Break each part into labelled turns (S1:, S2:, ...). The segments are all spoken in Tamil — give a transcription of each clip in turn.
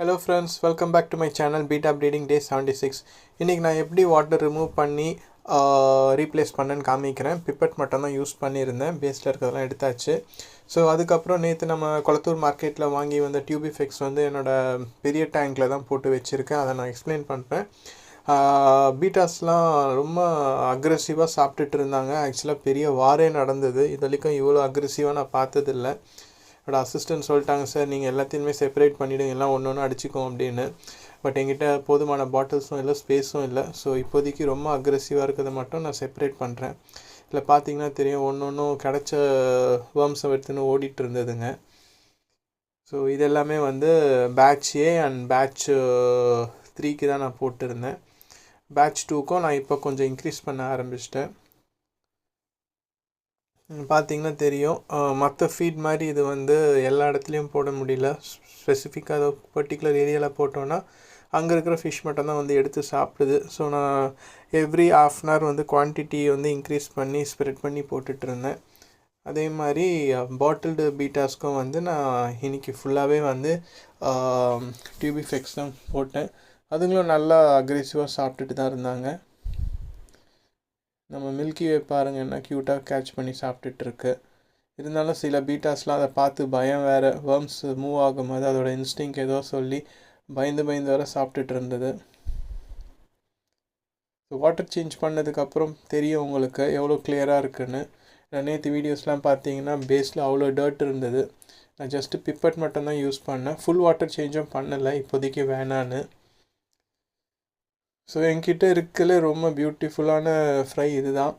S1: Hello friends, welcome back to my channel Beta Breeding Day 76. இன்னைக்கு நான் எப்படி வாட்டர் ரிமூவ் பண்ணி ரீப்ளேஸ் பண்ணேன்னு காமிக்கிறேன். பிப்பட் மட்டும் தான் யூஸ் பண்ணியிருந்தேன், பேஸில் இருக்கிறதெல்லாம் எடுத்தாச்சு. ஸோ அதுக்கப்புறம் நேற்று நம்ம கொளத்தூர் மார்க்கெட்டில் வாங்கி வந்த டியூபிஃபெக்ஸ் வந்து என்னோடய பெரிய டேங்க்கில் தான் போட்டு வச்சுருக்கேன். அதை நான் எக்ஸ்பிளைன் பண்ணுறேன். பீட்டாஸ்லாம் ரொம்ப அக்ரெசிவாக சாப்பிட்டுட்டு இருந்தாங்க. ஆக்சுவலாக பெரிய வாரே நடந்தது. இது வரைக்கும் இவ்வளோ அக்ரெசிவாக நான் பார்த்ததில்லை. என்னோடய அசிஸ்டன்ட் சொல்லிட்டாங்க, சார் நீங்கள் எல்லாத்தையுமே செப்பரேட் பண்ணிவிடுங்க, எல்லாம் ஒன்று ஒன்று அடிச்சிக்கோம் அப்படின்னு. பட் என்கிட்ட போதுமான பாட்டில்ஸும் இல்லை, ஸ்பேஸும் இல்லை. ஸோ இப்போதைக்கு ரொம்ப அக்ரெசிவாக இருக்கிறத மட்டும் நான் செப்பரேட் பண்ணுறேன். இல்லை பார்த்தீங்கன்னா தெரியும், ஒன்று ஒன்றும் கிடச்ச வேர்ம்ஸை எடுத்துன்னு ஓடிட்டு இருந்ததுங்க. ஸோ இது எல்லாமே வந்து பேட்ச் ஏ அண்ட் பேட்ச் 3க்கு தான் நான் போட்டிருந்தேன். பேட்ச் 2க்கும் நான் இப்போ கொஞ்சம் இன்க்ரீஸ் பண்ண ஆரம்பிச்சிட்டேன். பார்த்திங்கன்னா தெரியும், மற்ற ஃபீட் மாதிரி இது வந்து எல்லா இடத்துலையும் போட முடியல. ஸ்பெசிஃபிக்காக அதை பர்டிகுலர் ஏரியாவில் போட்டோன்னா அங்கே இருக்கிற ஃபிஷ் மட்டும்தான் வந்து எடுத்து சாப்பிடுது. ஸோ நான் எவ்ரி ½ அன் ஹவர் வந்து குவான்டிட்டி வந்து இன்க்ரீஸ் பண்ணி ஸ்ப்ரெட் பண்ணி போட்டுட்டு இருந்தேன். அதே மாதிரி பாட்டில்டு பீட்டாஸ்க்கும் வந்து நான் இன்றைக்கி ஃபுல்லாகவே வந்து டியூபிஃபெக்ஸ் தான் போட்டேன். அதுங்களும் நல்லா அக்ரெசிவாக சாப்பிட்டுட்டு தான் இருந்தாங்க. நம்ம மில்கி வே பாருங்கள், என்ன க்யூட்டாக கேட்ச் பண்ணி சாப்பிட்டுட்ருக்கு. இருந்தாலும் சில பீட்டாஸ்லாம் அதை பார்த்து பயம் வேறு, வேர்ம்ஸ் மூவ் ஆகும்போது அதோட இன்ஸ்டிங் ஏதோ சொல்லி பயந்து வேறு சாப்பிட்டுட்டு இருந்தது. ஸோ வாட்டர் சேஞ்ச் பண்ணதுக்கப்புறம் தெரியும் உங்களுக்கு எவ்வளோ கிளியராக இருக்குன்னு. நேற்று வீடியோஸ்லாம் பார்த்தீங்கன்னா பேஸில் அவ்வளோ டர்ட் இருந்தது. நான் ஜஸ்ட்டு பிப்பட் மட்டும்தான் யூஸ் பண்ணேன். ஃபுல் வாட்டர் சேஞ்சும் பண்ணலை, இப்போதைக்கு வேணான்னு. ஸோ என்கிட்ட இருக்கல ரொம்ப பியூட்டிஃபுல்லான ஃப்ரை இது தான்.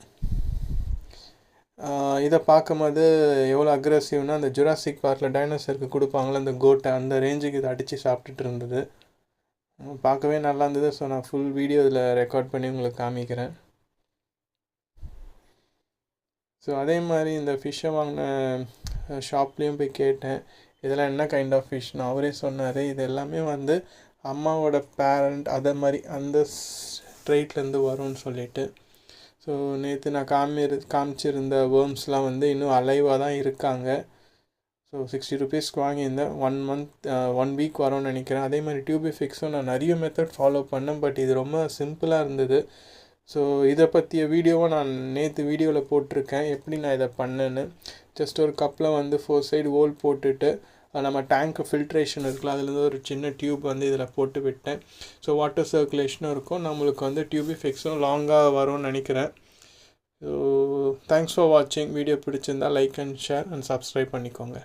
S1: இதை பார்க்கும்போது எவ்வளோ அக்ரெசிவ்னா, அந்த ஜுராசிக் பார்க்கில் டைனோசருக்கு கொடுப்பாங்களே அந்த கோட்டை, அந்த ரேஞ்சுக்கு இதை அடித்து சாப்பிட்டுட்டு இருந்தது. பார்க்கவே நல்லா இருந்தது. ஸோ நான் ஃபுல் வீடியோ இதில் ரெக்கார்ட் பண்ணி உங்களுக்கு காமிக்கிறேன். ஸோ அதே மாதிரி இந்த ஃபிஷ்ஷை வாங்கின ஷாப்லேயும் போய் கேட்டேன், இதெல்லாம் என்ன கைண்ட் ஆஃப் ஃபிஷ்னு. அவரே சொன்னார், இது எல்லாமே வந்து அம்மாவோட பேரண்ட் அதை மாதிரி அந்த ஸ்ட்ரெயிட்லேருந்து வரும்னு சொல்லிட்டு. ஸோ நேற்று நான் காமிச்சிருந்த வேர்ம்ஸ்லாம் வந்து இன்னும் அலைவாக தான் இருக்காங்க. ஸோ 60 ருபீஸ்க்கு வாங்கியிருந்தேன். 1 வீக் வரும்னு நினைக்கிறேன். அதே மாதிரி டியூபிஃபெக்ஸும் நான் நிறைய மெத்தட் ஃபாலோ பண்ணேன். பட் இது ரொம்ப சிம்பிளாக இருந்தது. ஸோ இதை பற்றிய வீடியோவை நான் நேற்று வீடியோவில் போட்டிருக்கேன், எப்படி நான் இதை பண்ணேன்னு. ஜஸ்ட் ஒரு கப்பில் வந்து 4 சைடு ஹோல் போட்டுட்டு நம்ம டேங்க்கு ஃபில்ட்ரேஷன் இருக்குல்ல, அதுலேருந்து ஒரு சின்ன டியூப் வந்து இதில் போட்டு விட்டேன். ஸோ வாட்டர் சர்க்குலேஷனும் இருக்கும், நம்மளுக்கு வந்து டியூபிஃபெக்ஸும் லாங்காக வரும்னு நினைக்கிறேன். ஸோ தேங்க்ஸ் ஃபார் வாட்சிங். வீடியோ பிடிச்சிருந்தால் like and share and subscribe பண்ணிக்கோங்க.